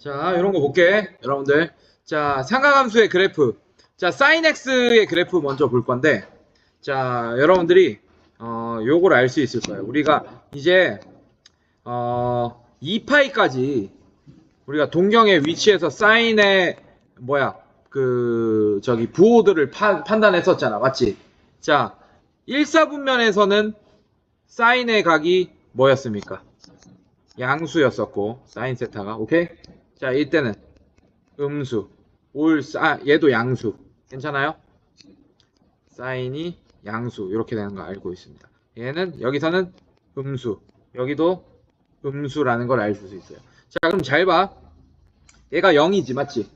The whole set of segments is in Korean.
자, 이런 거 볼게, 여러분들. 자, 상하함수의 그래프. 자, sin x의 그래프 먼저 볼 건데, 자, 여러분들이, 요걸 알 수 있을 거예요. 우리가 이제, 2파이까지 우리가 동경의 위치에서 사인의, 부호들을 판단했었잖아. 맞지? 자, 1사분면에서는 사인의 각이 뭐였습니까? 양수였었고, 사인 세타가. 오케이? 자, 이때는 음수, 얘도 양수. 괜찮아요? 사인이 양수. 이렇게 되는 거 알고 있습니다. 얘는, 여기서는 음수. 여기도 음수라는 걸 알 수 있어요. 자, 그럼 잘 봐. 얘가 0이지, 맞지?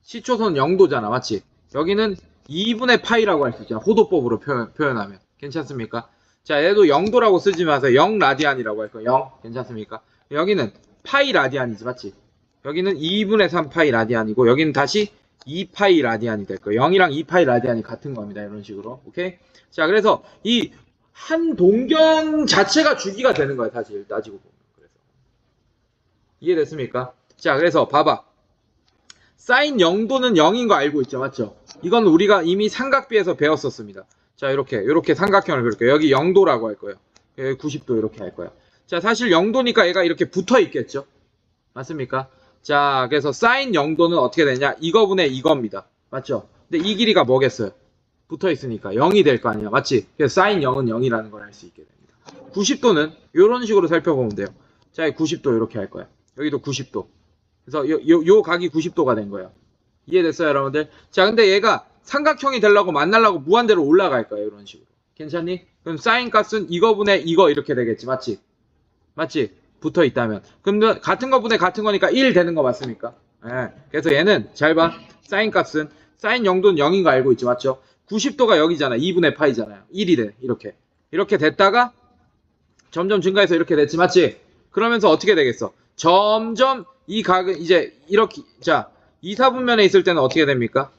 시초선 0도잖아, 맞지? 여기는 2분의 파이라고 할 수 있잖아. 호도법으로 표현하면. 괜찮습니까? 자, 얘도 0도라고 쓰지 마세요. 0 라디안이라고 할 거예요. 0. 괜찮습니까? 여기는 파이 라디안이지, 맞지? 여기는 2분의 3 파이 라디안이고, 여기는 다시 2파이 라디안이 될 거예요. 0이랑 2파이 라디안이 같은 겁니다. 이런 식으로. 오케이? 자, 그래서 이 한 동경 자체가 주기가 되는 거예요. 사실 따지고 보면. 그래서 이해됐습니까? 자, 그래서 봐봐. 사인 0도는 0인 거 알고 있죠, 맞죠? 이건 우리가 이미 삼각비에서 배웠었습니다. 자, 이렇게 삼각형을 그릴게요. 여기 0도라고 할 거예요. 여기 90도 이렇게 할 거예요. 자, 사실 0도니까 얘가 이렇게 붙어 있겠죠? 맞습니까? 자, 그래서 사인 0도는 어떻게 되냐? 이거분의 이겁니다. 맞죠? 근데 이 길이가 뭐겠어요? 붙어 있으니까 0이 될 거 아니야. 맞지? 그래서 사인 0은 0이라는 걸 알 수 있게 됩니다. 90도는 이런 식으로 살펴보면 돼요. 자, 90도 이렇게 할 거야. 여기도 90도. 그래서 요 각이 90도가 된 거예요. 이해됐어요, 여러분들? 자, 근데 얘가 삼각형이 되려고 만나려고 무한대로 올라갈 거예요, 이런 식으로. 괜찮니? 그럼 사인 값은 이거분의 이거 이렇게 되겠지, 맞지? 맞지? 붙어 있다면. 그럼 같은 거분의 같은 거니까 1 되는 거 맞습니까? 예. 그래서 얘는 잘 봐. 사인 값은 사인 0도는 0인 거 알고 있죠, 맞죠? 90도가 여기잖아. 2분의 파이잖아요. 1이 돼. 이렇게 됐다가 점점 증가해서 이렇게 됐지, 맞지? 그러면서 어떻게 되겠어? 점점 이 각은 이제 이렇게, 자, 2, 4분면에 있을 때는 어떻게 됩니까?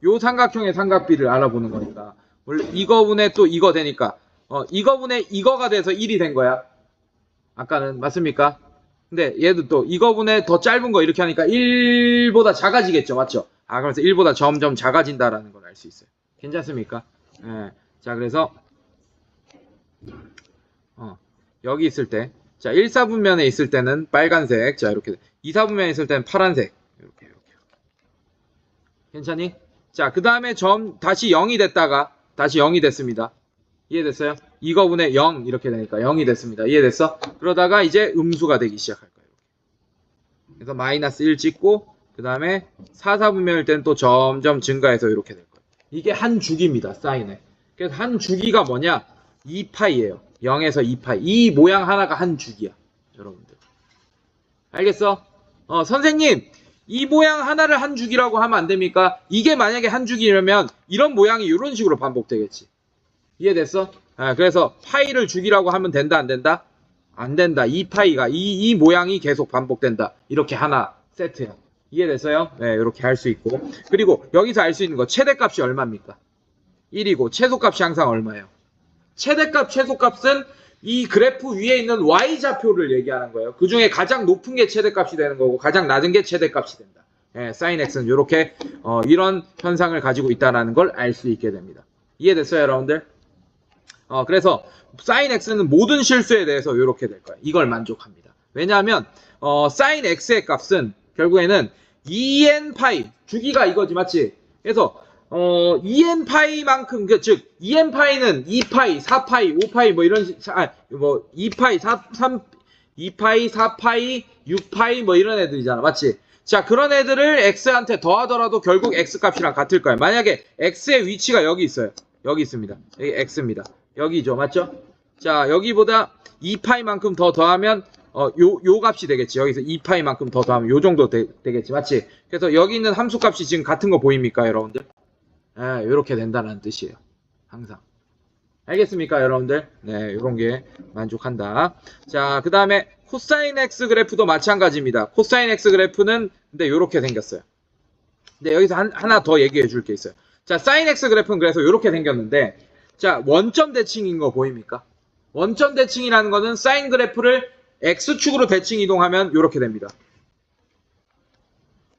요 삼각형의 삼각비를 알아보는 거니까. 원래 이거분의 또 이거 되니까, 이거분의 이거가 돼서 1이 된 거야. 아까는, 맞습니까? 근데 얘도 또 이거분의 더 짧은 거 이렇게 하니까 1보다 작아지겠죠, 맞죠? 그래서 1보다 점점 작아진다라는 걸 알 수 있어요. 괜찮습니까? 예. 자, 그래서, 여기 있을 때, 자, 1, 4분면에 있을 때는 빨간색, 자, 이렇게, 2, 4분면에 있을 때는 파란색, 이렇게. 괜찮니? 자, 그 다음에 다시 0이 됐다가, 다시 0이 됐습니다. 이해됐어요? 이거분의 0, 이렇게 되니까 0이 됐습니다. 이해됐어? 그러다가 이제 음수가 되기 시작할 거예요. 그래서 마이너스 1 찍고, 그 다음에 4, 4분면일 때는 또 점점 증가해서 이렇게 될 거예요. 이게 한 주기입니다, 사인에. 그래서 한 주기가 뭐냐? 2파이예요. 0에서 2파이. 이 모양 하나가 한 주기야. 여러분들. 알겠어? 선생님, 이 모양 하나를 한 주기라고 하면 안 됩니까? 이게 만약에 한 주기라면 이런 모양이 이런 식으로 반복되겠지. 이해됐어? 그래서 파이를 주기라고 하면 된다, 안 된다? 안 된다. 2파이가, 이 모양이 계속 반복된다. 이렇게 하나 세트야. 이해됐어요? 네, 이렇게 할 수 있고. 그리고 여기서 알 수 있는 거, 최대값이 얼마입니까? 1이고, 최소값이 항상 얼마예요? 최대값, 최소값은 이 그래프 위에 있는 y좌표를 얘기하는 거예요. 그 중에 가장 높은 게 최대값이 되는 거고, 가장 낮은 게 최대값이 된다. sin x는 이렇게, 이런 현상을 가지고 있다는 걸 알 수 있게 됩니다. 이해됐어요, 여러분들? 그래서 sin x는 모든 실수에 대해서 이렇게 될 거예요. 이걸 만족합니다. 왜냐하면 sin x의 값은 결국에는 2n 파이, 주기가 이거지, 맞지? 그래서 2n 파이만큼, 즉 2n 파이는 2파이, 4파이, 5파이 뭐 이런 2파이, 2파이, 4파이, 6파이 뭐 이런 애들이잖아, 맞지? 자, 그런 애들을 x한테 더하더라도 결국 x 값이랑 같을 거예요. 만약에 x의 위치가 여기 있어요. 여기 있습니다. 여기 x입니다. 여기죠, 맞죠? 자, 여기보다 2파이만큼 더 더하면 요 값이 되겠지. 여기서 2파이만큼 더 더하면 요 정도 되겠지, 맞지? 그래서 여기 있는 함수 값이 지금 같은 거 보입니까, 여러분들? 이렇게 된다는 뜻이에요. 항상. 알겠습니까, 여러분들? 네, 요런 게 만족한다. 자, 그 다음에 코사인 x 그래프도 마찬가지입니다. 코사인 x 그래프는 근데 요렇게 생겼어요. 근데 여기서 하나 더 얘기해 줄 게 있어요. 자, 사인 x 그래프는 그래서 요렇게 생겼는데, 자, 원점 대칭인 거 보입니까? 원점 대칭이라는 거는 사인 그래프를 x축으로 대칭 이동하면 요렇게 됩니다.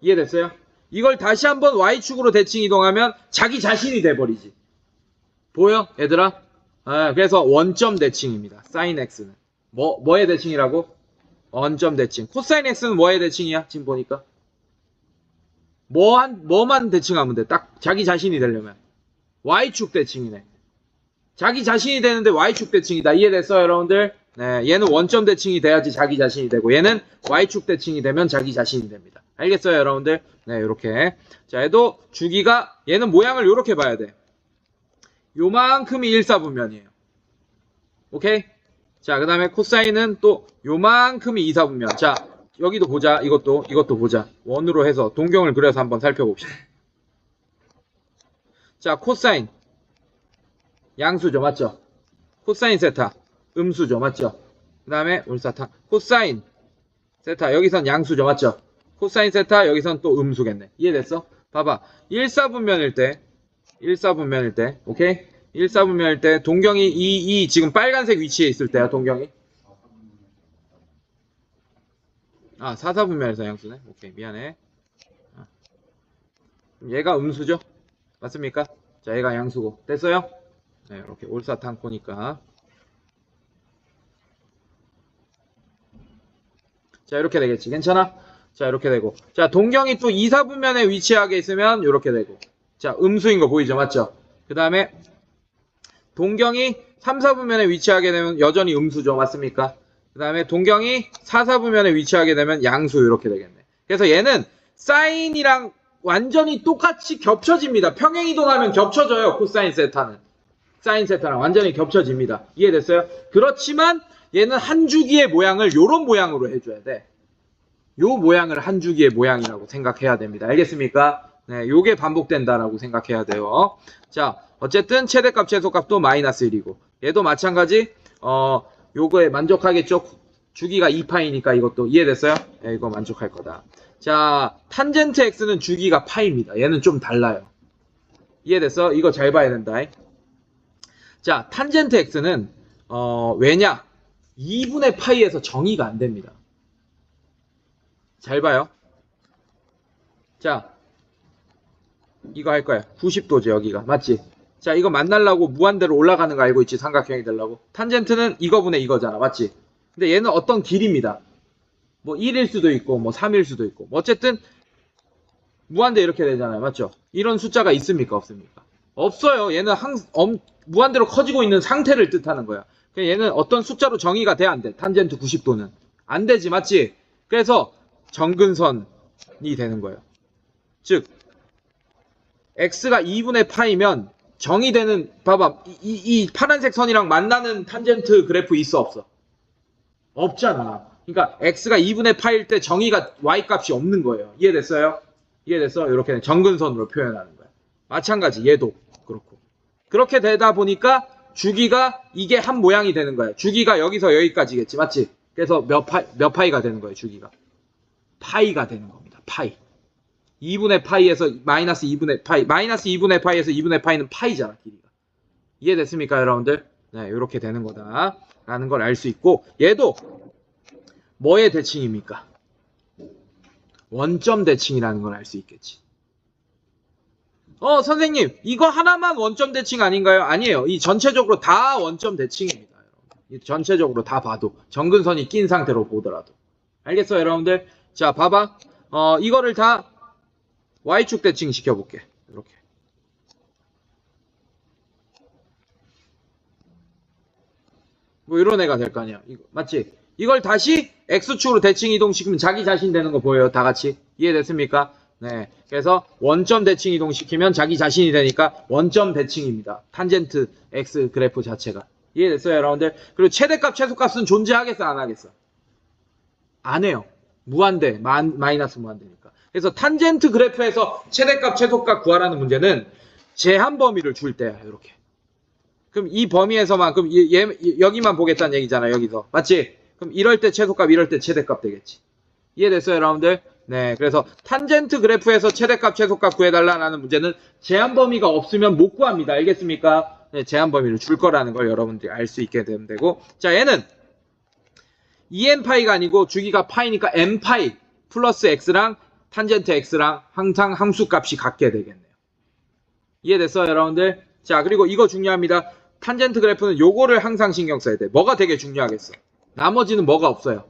이해됐어요? 이걸 다시 한번 y축으로 대칭 이동하면 자기 자신이 돼버리지. 보여? 얘들아? 아, 그래서 원점 대칭입니다. sin x는. 뭐의 대칭이라고? 원점 대칭. 코사인 x는 뭐의 대칭이야? 지금 보니까. 뭐만 대칭하면 돼? 딱 자기 자신이 되려면. y축 대칭이네. 자기 자신이 되는데 y축 대칭이다. 이해됐어요, 여러분들? 네, 얘는 원점 대칭이 돼야지 자기 자신이 되고, 얘는 y축 대칭이 되면 자기 자신이 됩니다. 알겠어요, 여러분들? 네, 요렇게. 자, 얘도 주기가, 얘는 모양을 요렇게 봐야 돼. 요만큼이 1사분면이에요. 오케이? 자, 그 다음에 코사인은 또 요만큼이 2사분면. 자, 여기도 보자. 이것도 보자. 원으로 해서 동경을 그려서 한번 살펴봅시다. 자, 코사인. 양수죠, 맞죠? 코사인 세타. 음수죠, 맞죠? 그 다음에 울사타. 코사인 세타. 여기선 양수죠, 맞죠? 코사인 세타. 여기선 또 음수겠네. 이해됐어? 봐봐. 1사분면일 때, 오케이? 1사분면일 때, 동경이 이 지금 빨간색 위치에 있을 때야, 동경이. 아, 4사분면에서 양수네. 오케이, 미안해. 얘가 음수죠? 맞습니까? 자, 얘가 양수고. 됐어요? 네, 이렇게 올사탕코니까. 자, 이렇게 되겠지. 괜찮아? 자, 이렇게 되고. 자, 동경이 또 2사분면에 위치하게 있으면 이렇게 되고. 자, 음수인 거 보이죠? 맞죠? 그 다음에 동경이 3사분면에 위치하게 되면 여전히 음수죠. 맞습니까? 그 다음에 동경이 4사분면에 위치하게 되면 양수 이렇게 되겠네. 그래서 얘는 사인이랑 완전히 똑같이 겹쳐집니다. 평행이동하면 겹쳐져요. 코사인 세타는. 사인 세타랑 완전히 겹쳐집니다. 이해됐어요? 그렇지만 얘는 한 주기의 모양을 요런 모양으로 해줘야 돼. 요 모양을 한 주기의 모양이라고 생각해야 됩니다. 알겠습니까? 네, 요게 반복된다라고 생각해야 돼요. 자, 어쨌든 최대값, 최소값도 마이너스 1이고 얘도 마찬가지 요거에 만족하겠죠? 주기가 2파이니까 이것도 이해됐어요? 네, 이거 만족할 거다. 자, 탄젠트 x는 주기가 파입니다. 얘는 좀 달라요. 이해됐어? 이거 잘 봐야 된다. 자, 탄젠트 x는 왜냐? 2분의 파이에서 정의가 안 됩니다. 잘 봐요. 자, 이거 할 거야. 90도죠, 여기가. 맞지? 자, 이거 만나려고 무한대로 올라가는 거 알고 있지? 삼각형이 되려고. 탄젠트는 이거분의 이거잖아. 맞지? 근데 얘는 어떤 길입니다. 뭐 1일 수도 있고, 뭐 3일 수도 있고. 뭐 어쨌든 무한대 이렇게 되잖아요. 맞죠? 이런 숫자가 있습니까? 없습니까? 없어요. 얘는 무한대로 커지고 있는 상태를 뜻하는 거야. 얘는 어떤 숫자로 정의가 돼, 안 돼? 탄젠트 90도는. 안 되지, 맞지? 그래서 정근선이 되는 거예요. 즉, x가 2분의 파이면 정의되는, 봐봐. 이 파란색 선이랑 만나는 탄젠트 그래프 있어, 없어? 없잖아. 그러니까 x가 2분의 파일 때 정의가 y값이 없는 거예요. 이해됐어요? 이해됐어? 이렇게 정근선으로 표현하는 거야. 마찬가지 얘도 그렇고. 그렇게 되다 보니까 주기가 이게 한 모양이 되는 거야. 주기가 여기서 여기까지겠지. 맞지? 그래서 몇 파이가 되는 거예요. 주기가. 파이가 되는 겁니다. 파이. 2분의 파이에서 마이너스 2분의 파이. 마이너스 2분의 파이에서 2분의 파이는 파이잖아. 길이가. 이해됐습니까, 여러분들? 네, 이렇게 되는 거다. 라는 걸 알 수 있고, 얘도 뭐의 대칭입니까? 원점 대칭이라는 걸 알 수 있겠지. 선생님, 이거 하나만 원점 대칭 아닌가요? 아니에요. 이 전체적으로 다 원점 대칭입니다. 여러분. 전체적으로 다 봐도. 정근선이 낀 상태로 보더라도. 알겠어요, 여러분들? 자, 봐봐. 이거를 다 Y축 대칭 시켜볼게. 이렇게. 뭐 이런 애가 될 거 아니야. 이거, 맞지? 이걸 다시 X축으로 대칭 이동시키면 자기 자신 되는 거 보여요? 다 같이. 이해됐습니까? 네. 그래서 원점 대칭 이동시키면 자기 자신이 되니까 원점 대칭입니다. 탄젠트 X 그래프 자체가. 이해됐어요, 여러분들? 그리고 최대값, 최소값은 존재하겠어, 안 하겠어? 안 해요. 무한대, 마이너스 무한대니까. 그래서 탄젠트 그래프에서 최대값, 최소값 구하라는 문제는 제한 범위를 줄 때야, 이렇게. 그럼 이 범위에서만, 그럼 여기만 보겠다는 얘기잖아, 여기서. 맞지? 그럼 이럴 때 최소값, 이럴 때 최대값 되겠지. 이해됐어요, 여러분들? 네, 그래서 탄젠트 그래프에서 최대값, 최소값 구해달라는 문제는 제한 범위가 없으면 못 구합니다. 알겠습니까? 네, 제한 범위를 줄 거라는 걸 여러분들이 알 수 있게 되면 되고. 자, 얘는 2n파이가 아니고 주기가 파이니까 n파이 플러스 x랑 탄젠트 x랑 항상 함수값이 같게 되겠네요. 이해됐어요, 여러분들? 자, 그리고 이거 중요합니다. 탄젠트 그래프는 요거를 항상 신경 써야 돼. 뭐가 되게 중요하겠어? 나머지는 뭐가 없어요.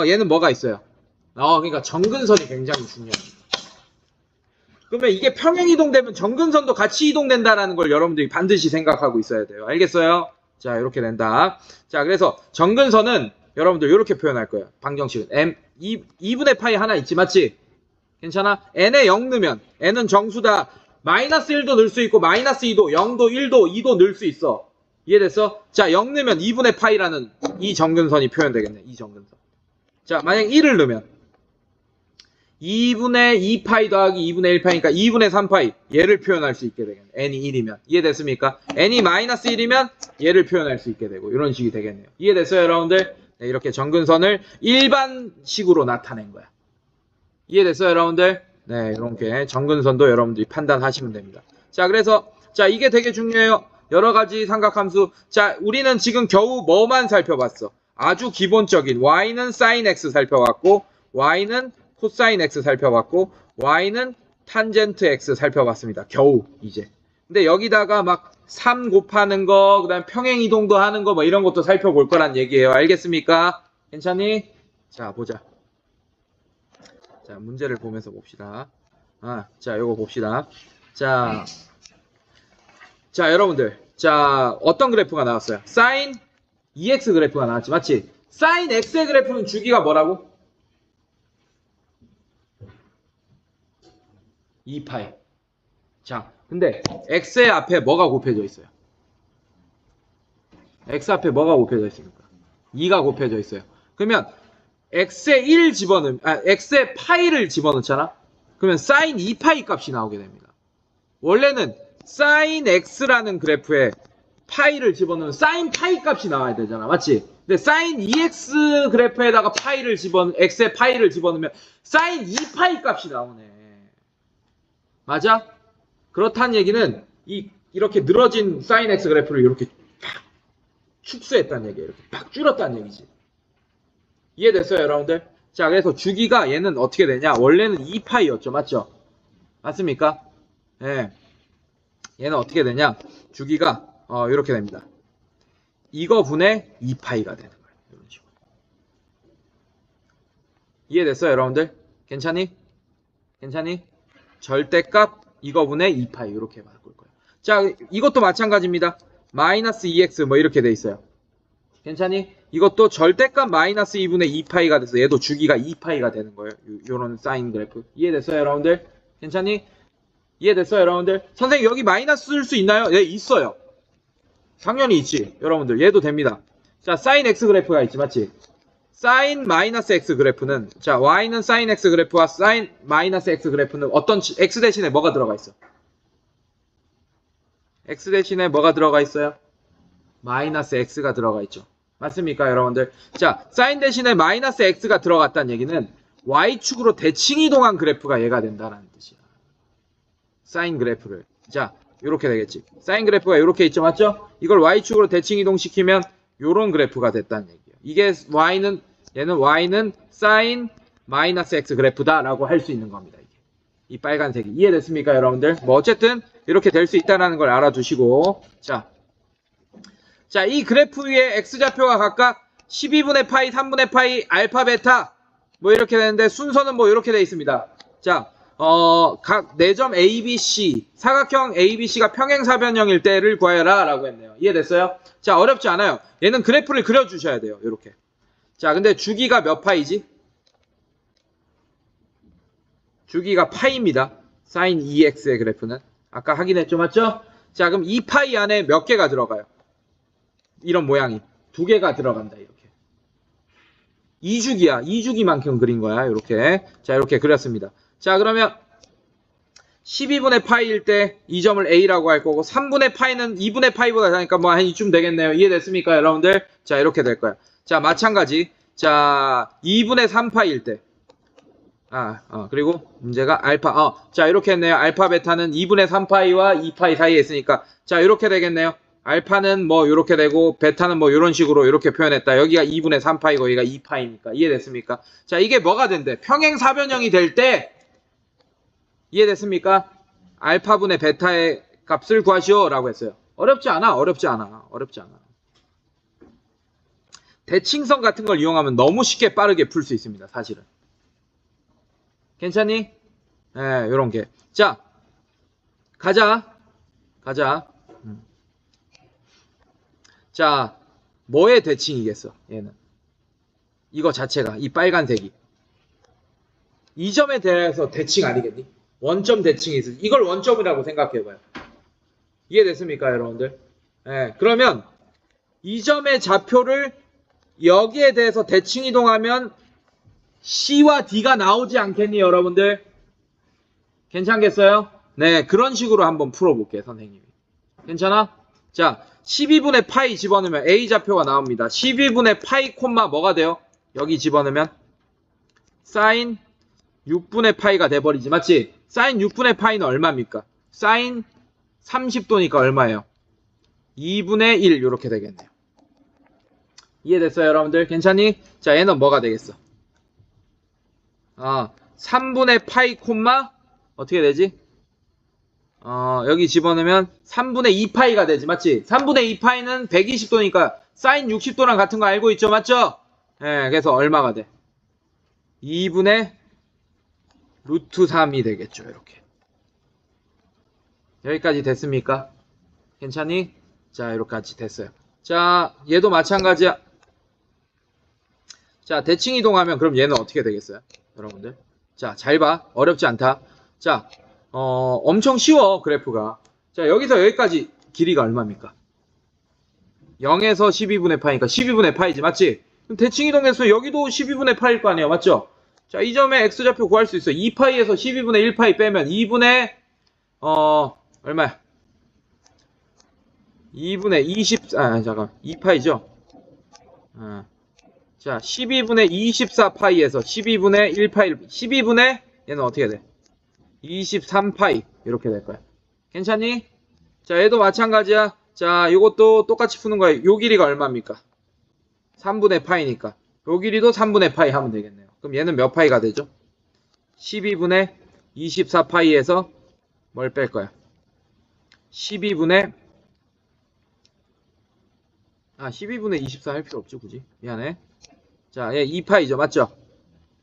얘는 뭐가 있어요? 그러니까 정근선이 굉장히 중요합니다. 그러면 이게 평행 이동되면 정근선도 같이 이동된다라는 걸 여러분들이 반드시 생각하고 있어야 돼요. 알겠어요? 자, 이렇게 된다. 자, 그래서 정근선은 여러분들 이렇게 표현할 거예요. 방정식은 m 2분의 파이 하나 있지, 맞지? 괜찮아? n에 0 넣으면 n은 정수다. 마이너스 1도 넣을 수 있고 마이너스 2도, 0도, 1도, 2도 넣을 수 있어. 이해됐어? 자, 0 넣으면 2분의 파이라는 이 정근선이 표현되겠네. 이 정근선. 자, 만약 1을 넣으면 2분의 2파이 더하기 2분의 1파이니까 2분의 3파이 얘를 표현할 수 있게 되겠네. n이 1이면. 이해됐습니까? n이 마이너스 1이면 얘를 표현할 수 있게 되고 이런 식이 되겠네요. 이해됐어요, 여러분들? 네, 이렇게 정근선을 일반식으로 나타낸 거야. 이해됐어요, 여러분들? 네, 이렇게 정근선도 여러분들이 판단하시면 됩니다. 자, 그래서 자, 이게 되게 중요해요. 여러 가지 삼각함수. 자, 우리는 지금 겨우 뭐만 살펴봤어? 아주 기본적인 y는 sin x 살펴봤고 y는 코사인 x 살펴봤고 y는 탄젠트 x 살펴봤습니다. 겨우 이제. 근데 여기다가 막 3 곱하는 거, 그다음 평행 이동도 하는 거 뭐 이런 것도 살펴볼 거란 얘기예요. 알겠습니까? 괜찮니? 자, 보자. 자, 문제를 보면서 봅시다. 자, 요거 봅시다. 자, 여러분들. 자, 어떤 그래프가 나왔어요? sin EX 그래프가 나왔지, 맞지? sin X의 그래프는 주기가 뭐라고? 2파이. 자, 근데 X의 앞에 뭐가 곱해져 있어요? X 앞에 뭐가 곱해져 있습니까? 2가 곱해져 있어요. 그러면 X에 1 집어넣으면, X에 파이를 집어넣잖아? 그러면 sin 2파이 값이 나오게 됩니다. 원래는 sin X라는 그래프에 파이를 집어넣으면 sin 파이 값이 나와야 되잖아. 맞지? 근데 sin 2X 그래프에다가 X에 파이를 집어넣으면 sin 2파이 값이 나오네. 맞아? 그렇다는 얘기는 이렇게 늘어진 sin X 그래프를 이렇게 팍 축소했다는 얘기예요. 이렇게 팍 줄였다는 얘기지. 이해됐어요, 여러분들? 자, 그래서 주기가 얘는 어떻게 되냐? 원래는 2파이였죠. 맞죠? 맞습니까? 예. 얘는 어떻게 되냐? 주기가 이렇게 됩니다. 이거 분의 2파이가 되는 거예요. 이런 식으로. 이해됐어요, 여러분들? 괜찮니? 괜찮니? 절대값 이거 분의 2파이 이렇게 바꿀 거예요. 자, 이것도 마찬가지입니다. 마이너스 2x 뭐 이렇게 돼 있어요. 괜찮니? 이것도 절대값 마이너스 2분의 2파이가 돼서 얘도 주기가 2파이가 되는 거예요. 요런 사인 그래프. 이해됐어요, 여러분들? 괜찮니? 이해됐어요, 여러분들? 선생님 여기 마이너스 쓸 수 있나요? 네, 있어요. 당연히 있지, 여러분들. 얘도 됩니다. 자, 사인 x 그래프가 있지, 맞지? 사인 마이너스 x 그래프는, 자, y는 사인 x 그래프와 사인 마이너스 x 그래프는 어떤 x 대신에 뭐가 들어가 있어? x 대신에 뭐가 들어가 있어요? 마이너스 x가 들어가 있죠. 맞습니까, 여러분들? 자, 사인 대신에 마이너스 x가 들어갔다는 얘기는 y축으로 대칭 이동한 그래프가 얘가 된다는 뜻이야. 사인 그래프를. 자, 이렇게 되겠지. 사인 그래프가 이렇게 있죠, 맞죠? 이걸 y축으로 대칭 이동시키면 요런 그래프가 됐다는 얘기예요. 이게 얘는 y는 사인 마이너스 x 그래프다라고 할 수 있는 겁니다. 이게. 이 빨간색이. 이해됐습니까, 여러분들? 뭐 어쨌든 이렇게 될 수 있다는 걸 알아두시고. 자, 이 그래프 위에 x좌표가 각각 12분의 파이, 3분의 파이, 알파, 베타 뭐 이렇게 되는데 순서는 뭐 이렇게 돼 있습니다. 자, 각 4점 ABC, 사각형 ABC가 평행사변형일 때를 구하여라 라고 했네요. 이해됐어요? 자, 어렵지 않아요. 얘는 그래프를 그려주셔야 돼요. 이렇게. 자, 근데 주기가 몇 파이지? 주기가 파이입니다. sin 2x의 그래프는. 아까 확인했죠, 맞죠? 자, 그럼 이 파이 안에 몇 개가 들어가요? 이런 모양이. 2개가 들어간다, 이렇게. 2주기야. 2주기만큼 그린 거야, 이렇게. 자, 이렇게 그렸습니다. 자, 그러면 12분의 파이일 때 이 점을 A라고 할 거고 3분의 파이는 2분의 파이보다 작으니까 뭐 한 이쯤 되겠네요. 이해됐습니까, 여러분들? 자, 이렇게 될 거야. 자, 마찬가지. 자, 2분의 3파이일 때. 그리고 문제가 알파. 자, 이렇게 했네요. 알파, 베타는 2분의 3파이와 2파이 사이에 있으니까. 자, 이렇게 되겠네요. 알파는 뭐 이렇게 되고 베타는 뭐 이런 식으로 이렇게 표현했다. 여기가 2분의 3파이고 여기가 2파이니까 이해됐습니까? 자, 이게 뭐가 된대? 평행 사변형이 될 때 이해됐습니까? 알파분의 베타의 값을 구하시오 라고 했어요. 어렵지 않아. 대칭성 같은 걸 이용하면 너무 쉽게 빠르게 풀 수 있습니다. 사실은. 괜찮니? 예, 요런 게. 자, 가자. 자, 뭐의 대칭이겠어? 얘는. 이거 자체가, 이 빨간색이. 이 점에 대해서 대칭 아니겠니? 원점 대칭이 있어. 이걸 원점이라고 생각해봐요. 이해됐습니까, 여러분들? 예, 그러면 이 점의 좌표를 여기에 대해서 대칭 이동하면 C와 D가 나오지 않겠니, 여러분들? 괜찮겠어요? 네, 그런 식으로 한번 풀어볼게요, 선생님이. 괜찮아? 자, 12분의 파이 집어넣으면 A 좌표가 나옵니다. 12분의 파이 콤마 뭐가 돼요? 여기 집어넣으면 사인 6분의 파이가 돼버리지, 맞지? 사인 6분의 파이는 얼마입니까? 사인 30도니까 얼마예요? 2분의 1 이렇게 되겠네요. 이해됐어요, 여러분들? 괜찮니? 자, 얘는 뭐가 되겠어? 3분의 파이 콤마 어떻게 되지? 여기 집어넣으면 3분의 2파이가 되지, 맞지? 3분의 2파이는 120도니까 사인 60도랑 같은 거 알고 있죠, 맞죠? 예, 그래서 얼마가 돼? 2분의 루트 3이 되겠죠, 이렇게. 여기까지 됐습니까? 괜찮니? 자, 이렇게까지 됐어요. 자, 얘도 마찬가지야. 자, 대칭 이동하면 그럼 얘는 어떻게 되겠어요? 여러분들. 자, 잘 봐. 어렵지 않다. 자, 엄청 쉬워, 그래프가. 자, 여기서 여기까지 길이가 얼마입니까? 0에서 12분의 파이니까 12분의 파이지, 맞지? 그럼 대칭 이동해서 여기도 12분의 파일 거 아니에요, 맞죠? 자, 이 점의 x좌표 구할 수 있어. 2파이에서 12분의 1파이 빼면 2분의, 얼마야? 2분의 2파이죠? 자, 12분의 24파이에서 12분의 1파이, 12분의, 얘는 어떻게 돼? 23파이. 이렇게 될 거야. 괜찮니? 자, 얘도 마찬가지야. 자, 이것도 똑같이 푸는 거야. 요 길이가 얼마입니까? 3분의 파이니까. 요 길이도 3분의 파이 하면 되겠네요. 그럼 얘는 몇 파이가 되죠? 12분의 24파이에서 뭘 뺄 거야? 12분의 24 할 필요 없죠, 굳이. 미안해. 자, 얘 2파이죠, 맞죠?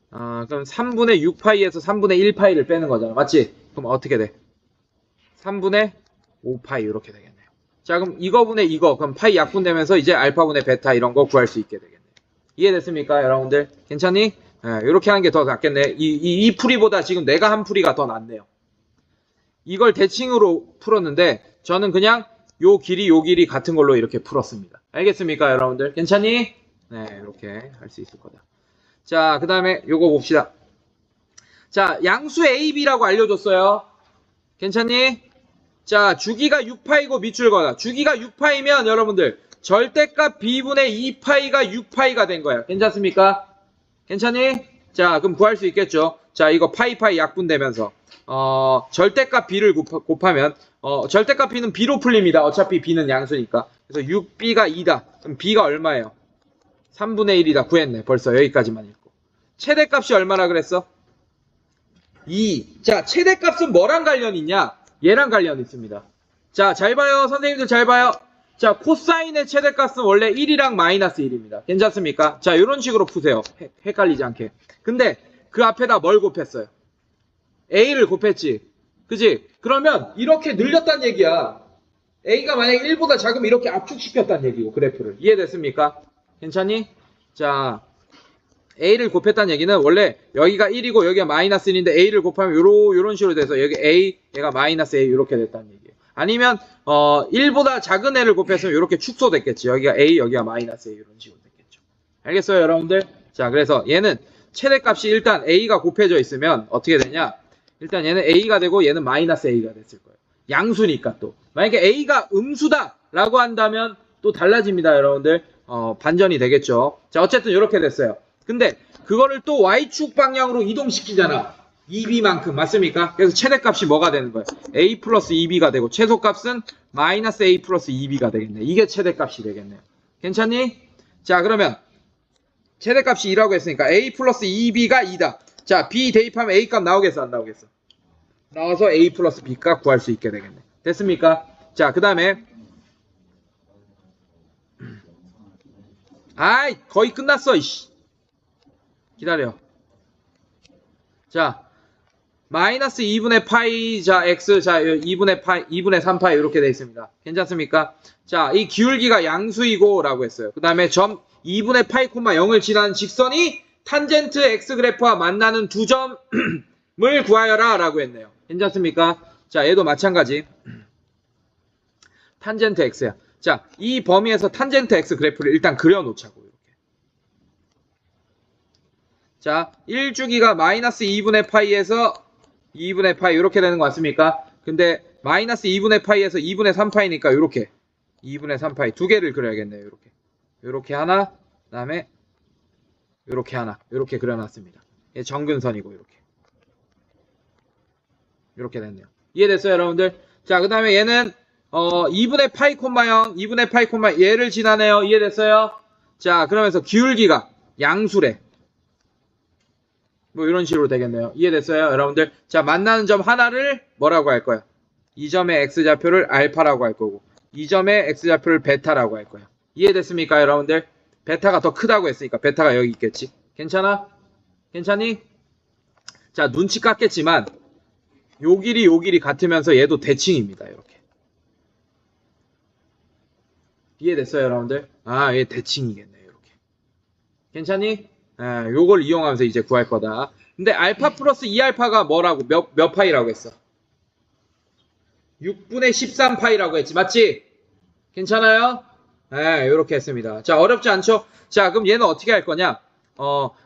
그럼 3분의 6파이에서 3분의 1파이를 빼는 거잖아, 맞지? 그럼 어떻게 돼? 3분의 5파이 이렇게 되겠네요. 자, 그럼 이거분의 이거, 그럼 파이 약분되면서 이제 알파분의 베타 이런 거 구할 수 있게 되겠네요. 이해됐습니까, 여러분들? 괜찮니? 이렇게 하는 게 더 낫겠네. 이 풀이보다 지금 내가 한 풀이가 더 낫네요. 이걸 대칭으로 풀었는데 저는 그냥 요 길이 같은 걸로 이렇게 풀었습니다. 알겠습니까, 여러분들? 괜찮니? 네, 이렇게 할 수 있을 거다. 자, 그 다음에 요거 봅시다. 자, 양수 A, B라고 알려줬어요. 괜찮니? 자, 주기가 6파이고 밑줄거다. 주기가 6파이면 여러분들 절대값 B분의 2파이가 6파이가 된 거야. 괜찮습니까? 괜찮니? 자, 그럼 구할 수 있겠죠. 자, 이거 파이 약분되면서 절대값 B를 곱하면 절대값 B는 B로 풀립니다. 어차피 B는 양수니까. 그래서 6B가 2다. 그럼 B가 얼마예요? 3분의 1이다. 구했네. 벌써 여기까지만 읽고. 최대값이 얼마나 그랬어? 2. 자, 최대값은 뭐랑 관련이 있냐? 얘랑 관련이 있습니다. 자, 잘 봐요. 선생님들 잘 봐요. 자, 코사인의 최대값은 원래 1이랑 마이너스 1입니다. 괜찮습니까? 자, 이런 식으로 푸세요. 헷갈리지 않게. 근데 그 앞에다 뭘 곱했어요? A를 곱했지. 그지? 그러면 이렇게 늘렸단 얘기야. A가 만약에 1보다 작으면 이렇게 압축시켰단 얘기고, 그래프를. 이해됐습니까? 괜찮니? 자, A를 곱했다는 얘기는 원래 여기가 1이고 여기가 마이너스 1인데 A를 곱하면 요런 식으로 돼서 여기 A, 얘가 마이너스 A 이렇게 됐다는 얘기예요. 아니면 1보다 작은 애를 곱했으면 이렇게 축소됐겠지. 여기가 A, 여기가 마이너스 A 이런 식으로 됐겠죠. 알겠어요, 여러분들? 자, 그래서 얘는 최대값이 일단 A가 곱해져 있으면 어떻게 되냐? 일단 얘는 A가 되고 얘는 마이너스 A가 됐을 거예요. 양수니까 또. 만약에 A가 음수다라고 한다면 또 달라집니다, 여러분들. 반전이 되겠죠. 자, 어쨌든 이렇게 됐어요. 근데 그거를 또 Y축 방향으로 이동시키잖아. 2b만큼 맞습니까? 그래서 최대값이 뭐가 되는 거예요? a 플러스 2b가 되고 최소값은 마이너스 a 플러스 2b가 되겠네. 이게 최대값이 되겠네요. 괜찮니? 자 그러면 최대값이 2라고 했으니까 a 플러스 2b가 2다. 자 b 대입하면 a 값 나오겠어 안 나오겠어? 나와서 a 플러스 b 값 구할 수 있게 되겠네. 됐습니까? 자 그 다음에 아이 거의 끝났어 이씨. 기다려. 자 마이너스 2분의 파이 자 x 자 2분의 3파이 이렇게 되어 있습니다. 괜찮습니까? 자 이 기울기가 양수이고 라고 했어요. 그 다음에 점 2분의 파이 콤마 0을 지나는 직선이 탄젠트 x 그래프와 만나는 두 점을 구하여라 라고 했네요. 괜찮습니까? 자 얘도 마찬가지. 탄젠트 x야. 자 이 범위에서 탄젠트 x 그래프를 일단 그려놓자고. 자 1주기가 마이너스 2분의 파이에서 2분의 파이 이렇게 되는 거 맞습니까? 근데 마이너스 2분의 파이에서 2분의 3파이니까 이렇게 2분의 3파이 두 개를 그려야겠네요. 이렇게 하나 그 다음에 이렇게 하나 이렇게 그려놨습니다. 얘 정근선이고 이렇게 됐네요. 이해됐어요 여러분들? 자 그 다음에 얘는 2분의 파이 콤마 0 2분의 파이 콤마 얘를 지나네요. 이해됐어요? 자 그러면서 기울기가 양수래. 뭐 이런 식으로 되겠네요. 이해됐어요 여러분들? 자 만나는 점 하나를 뭐라고 할 거야? 이 점의 x좌표를 알파라고 할 거고 이 점의 x좌표를 베타라고 할 거야. 이해됐습니까 여러분들? 베타가 더 크다고 했으니까 베타가 여기 있겠지. 괜찮아? 괜찮니? 자 눈치 깠겠지만 요 길이 같으면서 얘도 대칭입니다. 이렇게. 이해됐어요 여러분들? 아 얘 대칭이겠네. 이렇게. 괜찮니? 요걸 이용하면서 이제 구할 거다. 근데 알파 플러스 2알파가 뭐라고 몇 파이라고 했어? 6분의 13파이라고 했지. 맞지? 괜찮아요? 요렇게 했습니다. 자 어렵지 않죠? 자 그럼 얘는 어떻게 할 거냐?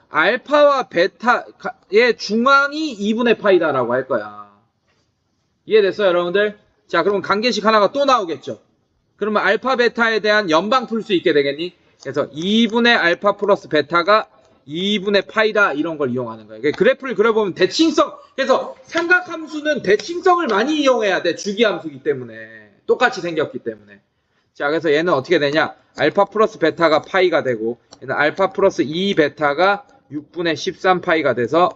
알파와 베타의 중앙이 2분의 파이다라고 할 거야. 이해됐어요 여러분들? 자 그러면 관계식 하나가 또 나오겠죠? 그러면 알파 베타에 대한 연방 풀 수 있게 되겠니? 그래서 2분의 알파 플러스 베타가 2분의 파이다 이런 걸 이용하는 거예요. 그래프를 그려보면 대칭성 그래서 삼각함수는 대칭성을 많이 이용해야 돼. 주기함수기 때문에 똑같이 생겼기 때문에. 자 그래서 얘는 어떻게 되냐? 알파 플러스 베타가 파이가 되고 얘는 알파 플러스 2베타가 6분의 13파이가 돼서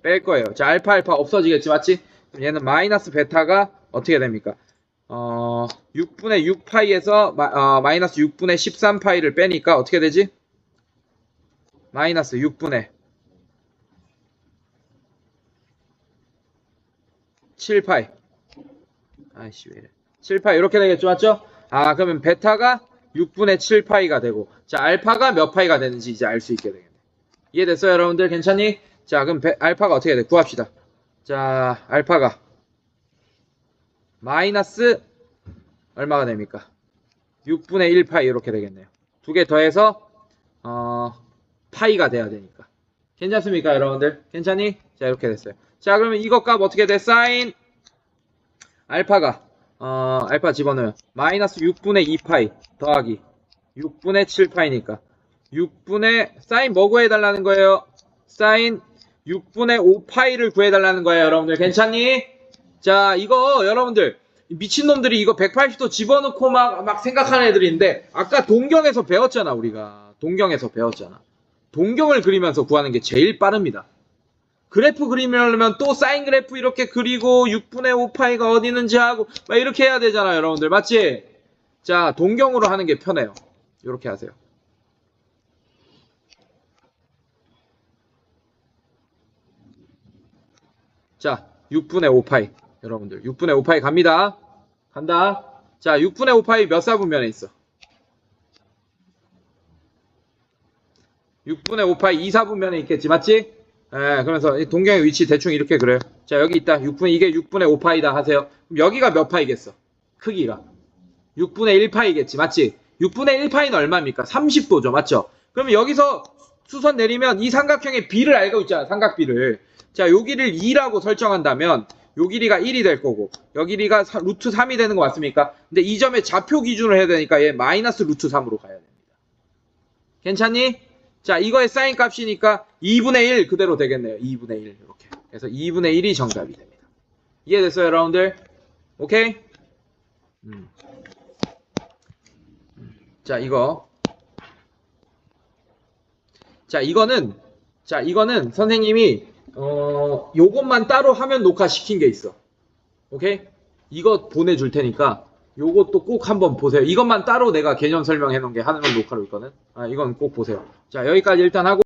뺄 거예요. 자 알파 없어지겠지 맞지? 그럼 얘는 마이너스 베타가 어떻게 됩니까? 6분의 6파이에서 마이너스 6분의 13파이를 빼니까 어떻게 되지? 마이너스 6분의 7파이 아이씨 왜이래 7파이 이렇게 되겠죠 맞죠? 아 그러면 베타가 6분의 7파이가 되고 자 알파가 몇 파이가 되는지 이제 알 수 있게 되겠네. 이해됐어요 여러분들? 괜찮니? 자 그럼 알파가 어떻게 돼? 구합시다. 자 알파가 마이너스 얼마가 됩니까? 6분의 1파이 이렇게 되겠네요. 두 개 더해서 파이가 돼야 되니까. 괜찮습니까 여러분들? 괜찮니? 자 이렇게 됐어요. 자 그러면 이것 값 어떻게 돼? 사인 알파가 알파 집어넣으면 마이너스 6분의 2파이 더하기 6분의 7파이니까 6분의 사인 뭐 구해달라는 거예요? 사인 6분의 5파이를 구해달라는 거예요 여러분들. 괜찮니? 자 이거 여러분들 미친놈들이 이거 180도 집어넣고 막 생각하는 애들인데 아까 동경에서 배웠잖아. 우리가 동경에서 배웠잖아. 동경을 그리면서 구하는 게 제일 빠릅니다. 그래프 그리려면 또 사인 그래프 이렇게 그리고 6분의 5파이가 어디 있는지 하고 막 이렇게 해야 되잖아 여러분들. 맞지? 자 동경으로 하는 게 편해요. 이렇게 하세요. 자 6분의 5파이 여러분들 6분의 5파이 갑니다. 간다. 자 6분의 5파이 몇 사분면에 있어? 6분의 5파이 2사분면에 있겠지 맞지? 그러면서 동경의 위치 대충 이렇게 그래요. 자 여기 있다. 이게 6분의 5파이다 하세요. 그럼 여기가 몇 파이겠어? 크기가 6분의 1파이겠지 맞지? 6분의 1파이는 얼마입니까? 30도죠 맞죠? 그러면 여기서 수선 내리면 이 삼각형의 비를 알고 있잖아. 삼각비를. 자 여기를 2라고 설정한다면 요 길이가 1이 될 거고 여 길이가 루트 3이 되는 거 맞습니까? 근데 이 점의 좌표 기준으로 해야 되니까 얘 마이너스 루트 3으로 가야 됩니다. 괜찮니? 자, 이거의 사인 값이니까 2분의 1 그대로 되겠네요. 2분의 1 이렇게. 그래서 2분의 1이 정답이 됩니다. 이해됐어요, 여러분들? 오케이? 자, 이거는 선생님이 요것만 따로 화면 녹화시킨 게 있어. 오케이? 이거 보내줄 테니까 요것도 꼭 한번 보세요. 이것만 따로 내가 개념 설명해 놓은 게 화면 녹화로 있거든. 이건 꼭 보세요. 자, 여기까지 일단 하고